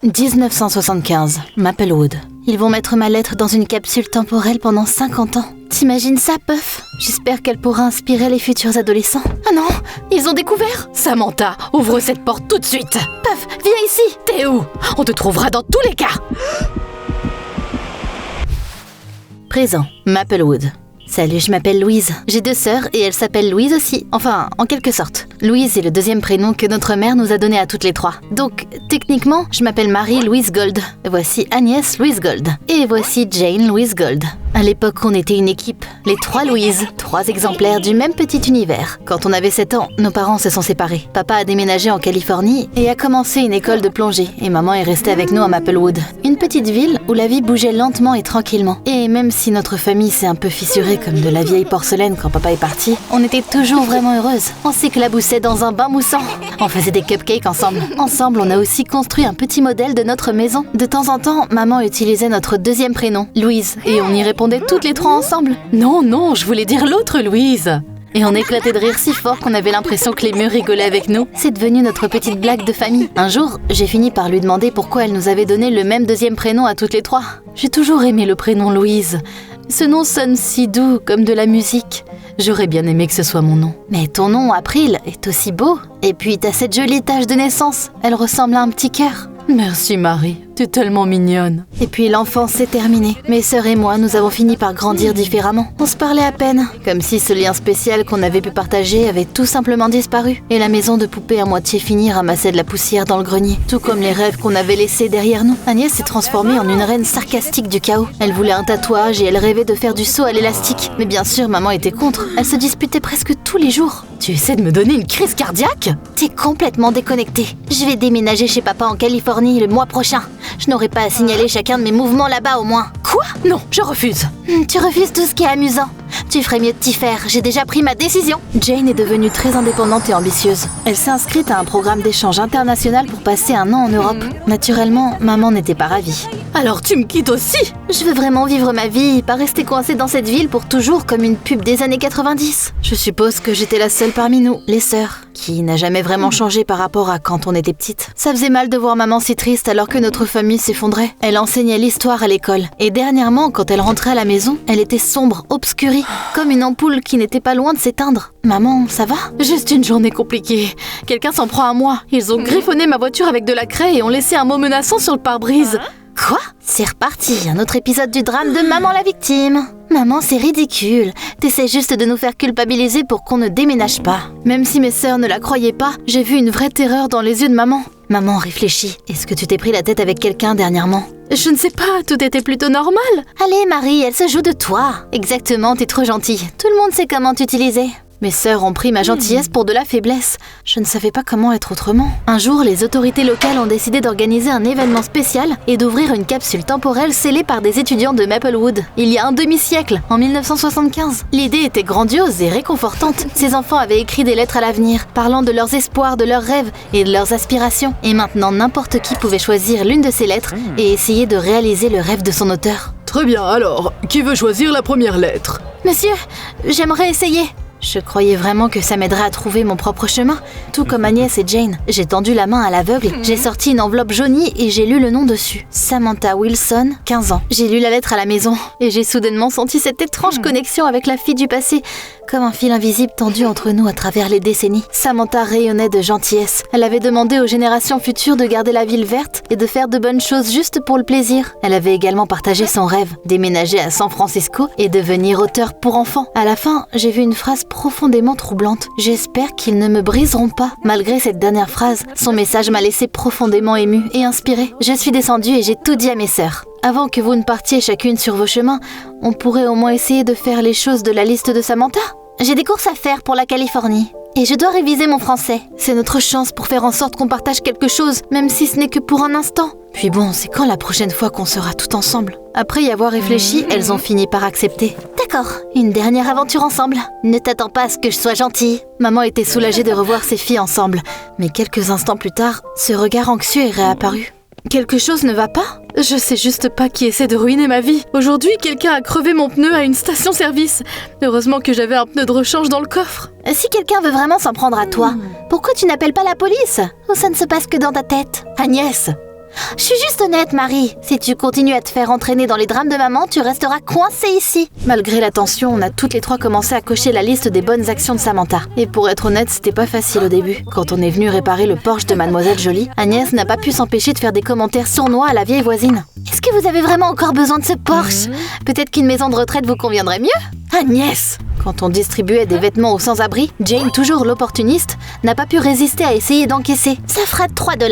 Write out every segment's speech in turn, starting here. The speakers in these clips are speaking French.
1975, Maplewood. Ils vont mettre ma lettre dans une capsule temporelle pendant 50 ans. T'imagines ça, Puff? J'espère qu'elle pourra inspirer les futurs adolescents. Ah non, ils ont découvert? Samantha, ouvre cette porte tout de suite. Puff, viens ici. T'es où? On te trouvera dans tous les cas. Présent, Maplewood. Salut, je m'appelle Louise. J'ai 2 sœurs et elles s'appellent Louise aussi. Enfin, en quelque sorte. Louise est le 2e prénom que notre mère nous a donné à toutes les 3. Donc, techniquement, je m'appelle Marie-Louise Gold. Voici Agnès Louise Gold. Et voici Jane Louise Gold. À l'époque, on était une équipe. Les 3 Louise. 3 exemplaires du même petit univers. Quand on avait 7 ans, nos parents se sont séparés. Papa a déménagé en Californie et a commencé une école de plongée. Et maman est restée avec nous à Maplewood. Une petite ville où la vie bougeait lentement et tranquillement. Et même si notre famille s'est un peu fissurée comme de la vieille porcelaine quand papa est parti, on était toujours vraiment heureuses. On s'éclaboussait dans un bain moussant. On faisait des cupcakes ensemble. Ensemble, on a aussi construit un petit modèle de notre maison. De temps en temps, maman utilisait notre 2e prénom, Louise, et on y répondait toutes les 3 ensemble. Non, je voulais dire l'autre Louise. Et on éclatait de rire si fort qu'on avait l'impression que les murs rigolaient avec nous. C'est devenu notre petite blague de famille. Un jour, j'ai fini par lui demander pourquoi elle nous avait donné le même 2e prénom à toutes les 3. J'ai toujours aimé le prénom Louise. Ce nom sonne si doux, comme de la musique. J'aurais bien aimé que ce soit mon nom. Mais ton nom, April, est aussi beau. Et puis t'as cette jolie tache de naissance. Elle ressemble à un petit cœur. Merci Marie, t'es tellement mignonne. Et puis l'enfance s'est terminée. Mes sœurs et moi, nous avons fini par grandir différemment. On se parlait à peine, comme si ce lien spécial qu'on avait pu partager avait tout simplement disparu. Et la maison de poupée à moitié finie ramassait de la poussière dans le grenier, tout comme les rêves qu'on avait laissés derrière nous. Agnès s'est transformée en une reine sarcastique du chaos. Elle voulait un tatouage et elle rêvait de faire du saut à l'élastique. Mais bien sûr, maman était contre. Elle se disputait presque tous les jours. Tu essaies de me donner une crise cardiaque? T'es complètement déconnecté. Je vais déménager chez papa en Californie le mois prochain. Je n'aurai pas à signaler chacun de mes mouvements là-bas au moins. Quoi? Non, je refuse. Tu refuses tout ce qui est amusant. Tu ferais mieux de t'y faire, j'ai déjà pris ma décision. Jane est devenue très indépendante et ambitieuse. Elle s'est inscrite à un programme d'échange international pour passer 1 an en Europe. Naturellement, maman n'était pas ravie. Alors tu me quittes aussi? Je veux vraiment vivre ma vie, pas rester coincée dans cette ville pour toujours comme une pub des années 90. Je suppose que j'étais la seule parmi nous, les sœurs, qui n'a jamais vraiment changé par rapport à quand on était petite. Ça faisait mal de voir maman si triste alors que notre famille s'effondrait. Elle enseignait l'histoire à l'école. Et dernièrement, quand elle rentrait à la maison, elle était sombre, obscurie, comme une ampoule qui n'était pas loin de s'éteindre. Maman, ça va? Juste une journée compliquée. Quelqu'un s'en prend à moi. Ils ont griffonné ma voiture avec de la craie et ont laissé un mot menaçant sur le pare-brise. Quoi? C'est reparti, un autre épisode du drame de Maman la victime. Maman, c'est ridicule. T'essaies juste de nous faire culpabiliser pour qu'on ne déménage pas. Même si mes sœurs ne la croyaient pas, j'ai vu une vraie terreur dans les yeux de maman. Maman, réfléchis. Est-ce que tu t'es pris la tête avec quelqu'un dernièrement? Je ne sais pas, tout était plutôt normal. Allez, Marie, elle se joue de toi. Exactement, t'es trop gentille. Tout le monde sait comment t'utiliser. Mes sœurs ont pris ma gentillesse pour de la faiblesse. Je ne savais pas comment être autrement. Un jour, les autorités locales ont décidé d'organiser un événement spécial et d'ouvrir une capsule temporelle scellée par des étudiants de Maplewood. Il y a un demi-siècle, en 1975. L'idée était grandiose et réconfortante. Ces enfants avaient écrit des lettres à l'avenir, parlant de leurs espoirs, de leurs rêves et de leurs aspirations. Et maintenant, n'importe qui pouvait choisir l'une de ces lettres et essayer de réaliser le rêve de son auteur. Très bien, alors, qui veut choisir la première lettre? Monsieur, j'aimerais essayer. Je croyais vraiment que ça m'aiderait à trouver mon propre chemin, tout comme Agnès et Jane. J'ai tendu la main à l'aveugle, j'ai sorti une enveloppe jaunie et j'ai lu le nom dessus. Samantha Wilson, 15 ans. J'ai lu la lettre à la maison et j'ai soudainement senti cette étrange connexion avec la fille du passé, comme un fil invisible tendu entre nous à travers les décennies. Samantha rayonnait de gentillesse. Elle avait demandé aux générations futures de garder la ville verte et de faire de bonnes choses juste pour le plaisir. Elle avait également partagé son rêve, déménager à San Francisco et devenir auteur pour enfants. À la fin, j'ai vu une phrase profondément troublante. J'espère qu'ils ne me briseront pas. Malgré cette dernière phrase, son message m'a laissé profondément émue et inspirée. Je suis descendue et j'ai tout dit à mes sœurs. Avant que vous ne partiez chacune sur vos chemins, on pourrait au moins essayer de faire les choses de la liste de Samantha. J'ai des courses à faire pour la Californie. Et je dois réviser mon français. C'est notre chance pour faire en sorte qu'on partage quelque chose, même si ce n'est que pour un instant. Puis bon, c'est quand la prochaine fois qu'on sera tout ensemble? Après y avoir réfléchi, elles ont fini par accepter. D'accord, une dernière aventure ensemble. Ne t'attends pas à ce que je sois gentille. Maman était soulagée de revoir ses filles ensemble. Mais quelques instants plus tard, ce regard anxieux est réapparu. Quelque chose ne va pas? Je sais juste pas qui essaie de ruiner ma vie. Aujourd'hui, quelqu'un a crevé mon pneu à une station-service. Heureusement que j'avais un pneu de rechange dans le coffre. Si quelqu'un veut vraiment s'en prendre à toi, pourquoi tu n'appelles pas la police? Ou ça ne se passe que dans ta tête? Agnès, Je suis juste honnête, Marie. Si tu continues à te faire entraîner dans les drames de maman, tu resteras coincée ici. Malgré la tension, on a toutes les trois commencé à cocher la liste des bonnes actions de Samantha. Et pour être honnête, c'était pas facile au début. Quand on est venu réparer le Porsche de Mademoiselle Jolie, Agnès n'a pas pu s'empêcher de faire des commentaires sournois à la vieille voisine. Est-ce que vous avez vraiment encore besoin de ce Porsche? Peut-être qu'une maison de retraite vous conviendrait mieux? Agnès! Quand on distribuait des vêtements aux sans-abri, Jane, toujours l'opportuniste, n'a pas pu résister à essayer d'encaisser. Ça fera 3 $.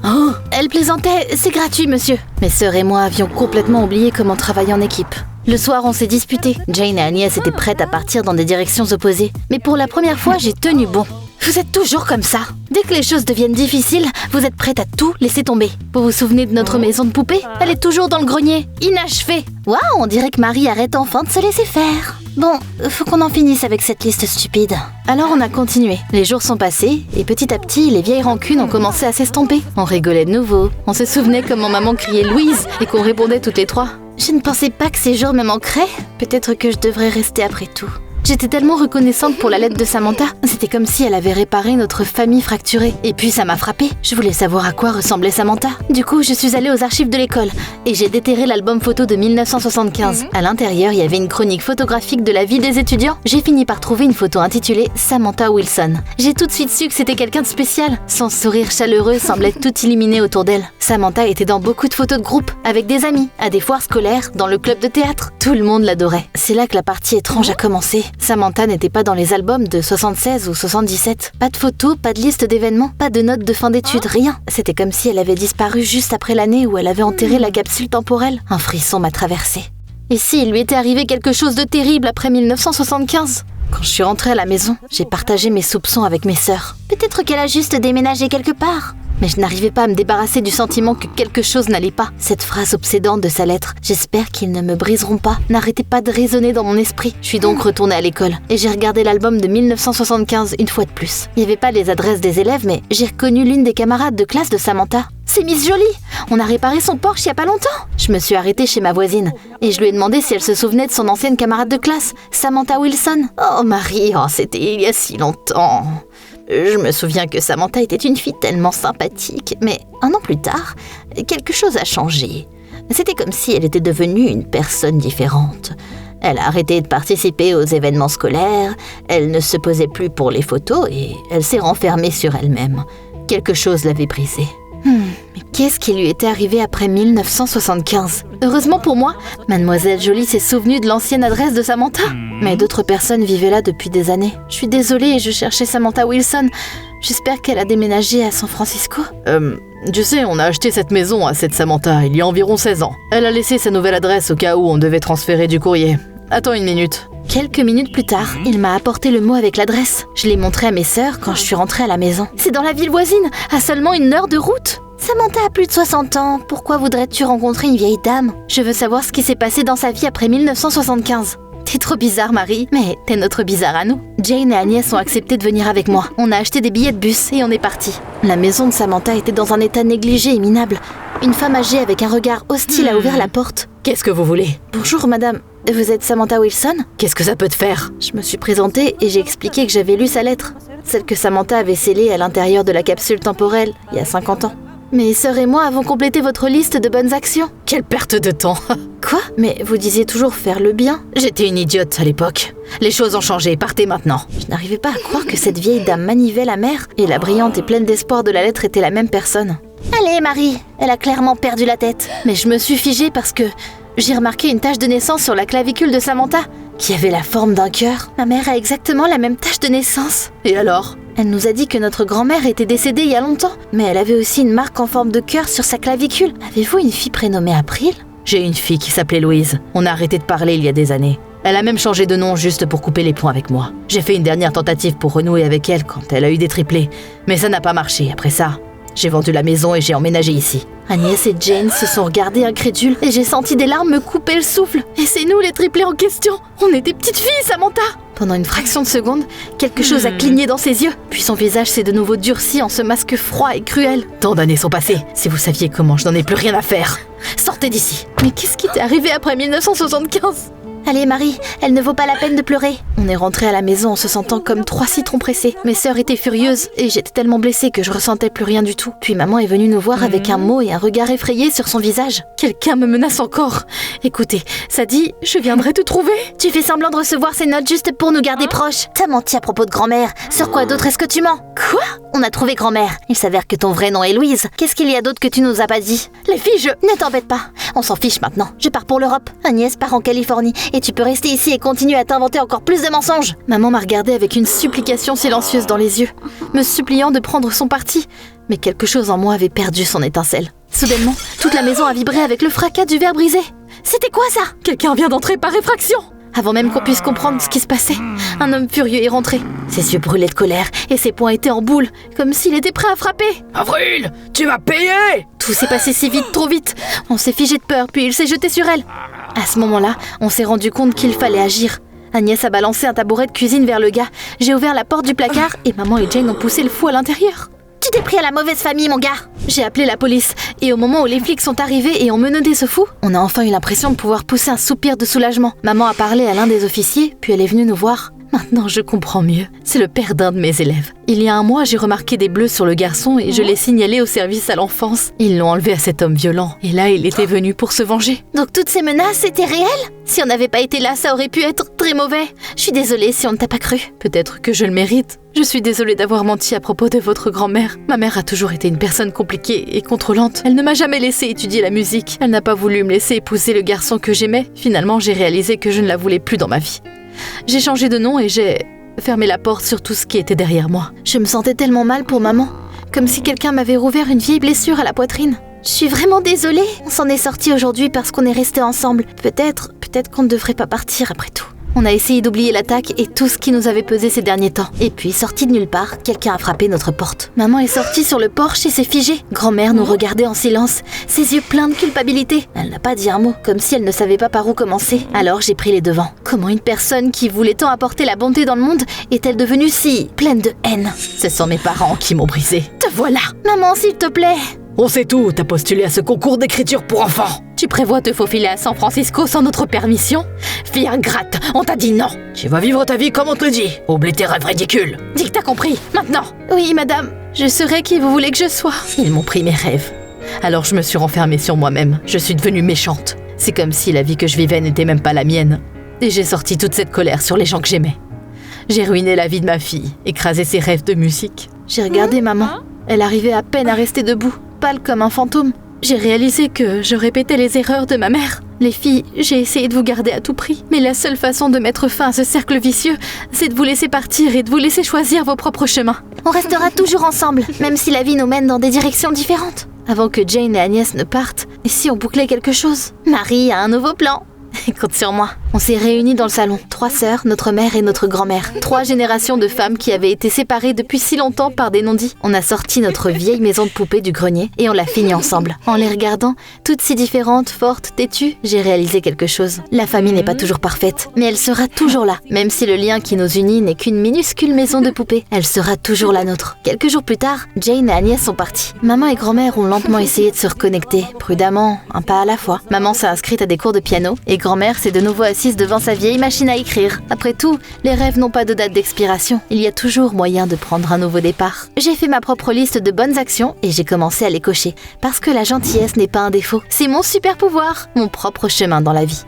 Oh, elle plaisantait, c'est gratuit, monsieur. Mes sœurs et moi avions complètement oublié comment travailler en équipe. Le soir, on s'est disputés. Jane et Agnès étaient prêtes à partir dans des directions opposées. Mais pour la première fois, j'ai tenu bon. Vous êtes toujours comme ça. Dès que les choses deviennent difficiles, vous êtes prête à tout laisser tomber. Vous vous souvenez de notre maison de poupée? Elle est toujours dans le grenier, inachevée. Waouh, on dirait que Marie arrête enfin de se laisser faire. Bon, faut qu'on en finisse avec cette liste stupide. Alors on a continué. Les jours sont passés et petit à petit, les vieilles rancunes ont commencé à s'estomper. On rigolait de nouveau. On se souvenait comment maman criait Louise et qu'on répondait toutes les trois. Je ne pensais pas que ces jours me manqueraient. Peut-être que je devrais rester après tout. J'étais tellement reconnaissante pour la lettre de Samantha. C'était comme si elle avait réparé notre famille fracturée. Et puis ça m'a frappée. Je voulais savoir à quoi ressemblait Samantha. Du coup, je suis allée aux archives de l'école et j'ai déterré l'album photo de 1975. À l'intérieur, il y avait une chronique photographique de la vie des étudiants. J'ai fini par trouver une photo intitulée Samantha Wilson. J'ai tout de suite su que c'était quelqu'un de spécial. Son sourire chaleureux semblait tout illuminer autour d'elle. Samantha était dans beaucoup de photos de groupe, avec des amis, à des foires scolaires, dans le club de théâtre. Tout le monde l'adorait. C'est là que la partie étrange a commencé. Samantha n'était pas dans les albums de 76 ou 77. Pas de photos, pas de liste d'événements, pas de notes de fin d'études, rien. C'était comme si elle avait disparu juste après l'année où elle avait enterré la capsule temporelle. Un frisson m'a traversée. Et s'il lui était arrivé quelque chose de terrible après 1975 ? Quand je suis rentrée à la maison, j'ai partagé mes soupçons avec mes sœurs. Peut-être qu'elle a juste déménagé quelque part. Mais je n'arrivais pas à me débarrasser du sentiment que quelque chose n'allait pas. Cette phrase obsédante de sa lettre, « J'espère qu'ils ne me briseront pas », n'arrêtait pas de résonner dans mon esprit. Je suis donc retournée à l'école et j'ai regardé l'album de 1975 une fois de plus. Il n'y avait pas les adresses des élèves, mais j'ai reconnu l'une des camarades de classe de Samantha. C'est Miss Jolie. On a réparé son Porsche il y a pas longtemps. Je me suis arrêtée chez ma voisine et je lui ai demandé si elle se souvenait de son ancienne camarade de classe, Samantha Wilson. Oh Marie, c'était il y a si longtemps. Je me souviens que Samantha était une fille tellement sympathique, mais 1 an plus tard, quelque chose a changé. C'était comme si elle était devenue une personne différente. Elle a arrêté de participer aux événements scolaires, elle ne se posait plus pour les photos et elle s'est renfermée sur elle-même. Quelque chose l'avait brisée. Mais qu'est-ce qui lui était arrivé après 1975 ? Heureusement pour moi, Mademoiselle Jolie s'est souvenue de l'ancienne adresse de Samantha. Mais d'autres personnes vivaient là depuis des années. Je suis désolée et je cherchais Samantha Wilson. J'espère qu'elle a déménagé à San Francisco. Tu sais, on a acheté cette maison à cette Samantha il y a environ 16 ans. Elle a laissé sa nouvelle adresse au cas où on devait transférer du courrier. Attends 1 minute. Quelques minutes plus tard, il m'a apporté le mot avec l'adresse. Je l'ai montré à mes sœurs quand je suis rentrée à la maison. C'est dans la ville voisine, à seulement 1 heure de route. Samantha a plus de 60 ans. Pourquoi voudrais-tu rencontrer une vieille dame? Je veux savoir ce qui s'est passé dans sa vie après 1975. T'es trop bizarre, Marie, mais t'es notre bizarre à nous. Jane et Agnès ont accepté de venir avec moi. On a acheté des billets de bus et on est parti. La maison de Samantha était dans un état négligé et minable. Une femme âgée avec un regard hostile a ouvert la porte. Qu'est-ce que vous voulez? Bonjour, madame. Vous êtes Samantha Wilson? Qu'est-ce que ça peut te faire? Je me suis présentée et j'ai expliqué que j'avais lu sa lettre. Celle que Samantha avait scellée à l'intérieur de la capsule temporelle, il y a 50 ans. Mes sœurs et moi avons complété votre liste de bonnes actions. Quelle perte de temps. Quoi? Mais vous disiez toujours faire le bien. J'étais une idiote à l'époque. Les choses ont changé, partez maintenant. Je n'arrivais pas à croire que cette vieille dame manivait la mère et la brillante et pleine d'espoir de la lettre était la même personne. Allez, Marie, elle a clairement perdu la tête. Mais je me suis figée parce que j'ai remarqué une tache de naissance sur la clavicule de Samantha qui avait la forme d'un cœur. Ma mère a exactement la même tache de naissance. Et alors? Elle nous a dit que notre grand-mère était décédée il y a longtemps, mais elle avait aussi une marque en forme de cœur sur sa clavicule. Avez-vous une fille prénommée April? J'ai une fille qui s'appelait Louise. On a arrêté de parler il y a des années. Elle a même changé de nom juste pour couper les ponts avec moi. J'ai fait une dernière tentative pour renouer avec elle quand elle a eu des triplés, mais ça n'a pas marché. Après ça, j'ai vendu la maison et j'ai emménagé ici. Agnès et Jane se sont regardées incrédules et j'ai senti des larmes me couper le souffle. Et c'est nous les triplés en question. On est des petites filles, Samantha. Pendant une fraction de seconde, quelque chose a cligné dans ses yeux. Puis son visage s'est de nouveau durci en ce masque froid et cruel. Tant d'années sont passées. Si vous saviez comment je n'en ai plus rien à faire. Sortez d'ici. Mais qu'est-ce qui t'est arrivé après 1975 ? Allez Marie, elle ne vaut pas la peine de pleurer. On est rentré à la maison en se sentant comme 3 citrons pressés. Mes sœurs étaient furieuses et j'étais tellement blessée que je ressentais plus rien du tout. Puis maman est venue nous voir avec un mot et un regard effrayé sur son visage. Quelqu'un me menace encore. Écoutez, ça dit « Je viendrai te trouver ». Tu fais semblant de recevoir ces notes juste pour nous garder proches. T'as menti à propos de grand-mère. Sur quoi d'autre est-ce que tu mens? Quoi? On a trouvé grand-mère. Il s'avère que ton vrai nom est Louise. Qu'est-ce qu'il y a d'autre que tu nous as pas dit? Les filles, Ne t'embête pas. On s'en fiche maintenant. Je pars pour l'Europe. Agnès part en Californie. Et tu peux rester ici et continuer à t'inventer encore plus de mensonges. Maman m'a regardée avec une supplication silencieuse dans les yeux, me suppliant de prendre son parti. Mais quelque chose en moi avait perdu son étincelle. Soudainement, toute la maison a vibré avec le fracas du verre brisé. C'était quoi ça? Quelqu'un vient d'entrer par effraction. Avant même qu'on puisse comprendre ce qui se passait, un homme furieux est rentré. Ses yeux brûlaient de colère et ses poings étaient en boule, comme s'il était prêt à frapper. Avril, tu vas payer! Tout s'est passé si vite, trop vite. On s'est figé de peur, puis il s'est jeté sur elle. À ce moment-là, on s'est rendu compte qu'il fallait agir. Agnès a balancé un tabouret de cuisine vers le gars. J'ai ouvert la porte du placard et maman et Jane ont poussé le fou à l'intérieur. Tu t'es pris à la mauvaise famille, mon gars. J'ai appelé la police et au moment où les flics sont arrivés et ont menotté ce fou, on a enfin eu l'impression de pouvoir pousser un soupir de soulagement. Maman a parlé à l'un des officiers, puis elle est venue nous voir. Maintenant, je comprends mieux. C'est le père d'un de mes élèves. Il y a un mois, j'ai remarqué des bleus sur le garçon et je l'ai signalé au service à l'enfance. Ils l'ont enlevé à cet homme violent. Et là, il était venu pour se venger. Donc toutes ces menaces étaient réelles? Si on n'avait pas été là, ça aurait pu être très mauvais. Je suis désolée si on ne t'a pas cru. Peut-être que je le mérite. Je suis désolée d'avoir menti à propos de votre grand-mère. Ma mère a toujours été une personne compliquée et contrôlante. Elle ne m'a jamais laissé étudier la musique. Elle n'a pas voulu me laisser épouser le garçon que j'aimais. Finalement, j'ai réalisé que je ne la voulais plus dans ma vie. J'ai changé de nom et j'ai fermé la porte sur tout ce qui était derrière moi. Je me sentais tellement mal pour maman, comme si quelqu'un m'avait rouvert une vieille blessure à la poitrine. Je suis vraiment désolée. On s'en est sortis aujourd'hui parce qu'on est restés ensemble. Peut-être qu'on ne devrait pas partir après tout. On a essayé d'oublier l'attaque et tout ce qui nous avait pesé ces derniers temps. Et puis, sorti de nulle part, quelqu'un a frappé notre porte. Maman est sortie sur le porche et s'est figée. Grand-mère nous regardait en silence, ses yeux pleins de culpabilité. Elle n'a pas dit un mot, comme si elle ne savait pas par où commencer. Alors j'ai pris les devants. Comment une personne qui voulait tant apporter la bonté dans le monde est-elle devenue si pleine de haine? Ce sont mes parents qui m'ont brisé. Te voilà! Maman, s'il te plaît! On sait tout, t'as postulé à ce concours d'écriture pour enfants. Tu prévois te faufiler à San Francisco sans notre permission? Fille ingrate, on t'a dit non. Tu vas vivre ta vie comme on te le dit. Oublie tes rêves ridicules. Dis que t'as compris, maintenant. Oui, madame, je serai qui vous voulez que je sois. Ils m'ont pris mes rêves. Alors je me suis renfermée sur moi-même. Je suis devenue méchante. C'est comme si la vie que je vivais n'était même pas la mienne. Et j'ai sorti toute cette colère sur les gens que j'aimais. J'ai ruiné la vie de ma fille, écrasé ses rêves de musique. J'ai regardé maman. Elle arrivait à peine à rester debout, pâle comme un fantôme. J'ai réalisé que je répétais les erreurs de ma mère. Les filles, j'ai essayé de vous garder à tout prix. Mais la seule façon de mettre fin à ce cercle vicieux, c'est de vous laisser partir et de vous laisser choisir vos propres chemins. On restera toujours ensemble, même si la vie nous mène dans des directions différentes. Avant que Jane et Agnès ne partent, et si on bouclait quelque chose? Marie a un nouveau plan. Compte sur moi. On s'est réunis dans le salon. 3 sœurs, notre mère et notre grand-mère. 3 générations de femmes qui avaient été séparées depuis si longtemps par des non-dits. On a sorti notre vieille maison de poupée du grenier et on l'a finie ensemble. En les regardant, toutes si différentes, fortes, têtues, j'ai réalisé quelque chose. La famille n'est pas toujours parfaite, mais elle sera toujours là. Même si le lien qui nous unit n'est qu'une minuscule maison de poupée, elle sera toujours la nôtre. Quelques jours plus tard, Jane et Agnès sont parties. Maman et grand-mère ont lentement essayé de se reconnecter, prudemment, un pas à la fois. Maman s'est inscrite à des cours de piano et grand-mère s'est de nouveau assise devant sa vieille machine à écrire. Après tout, les rêves n'ont pas de date d'expiration. Il y a toujours moyen de prendre un nouveau départ. J'ai fait ma propre liste de bonnes actions et j'ai commencé à les cocher. Parce que la gentillesse n'est pas un défaut. C'est mon super pouvoir, mon propre chemin dans la vie.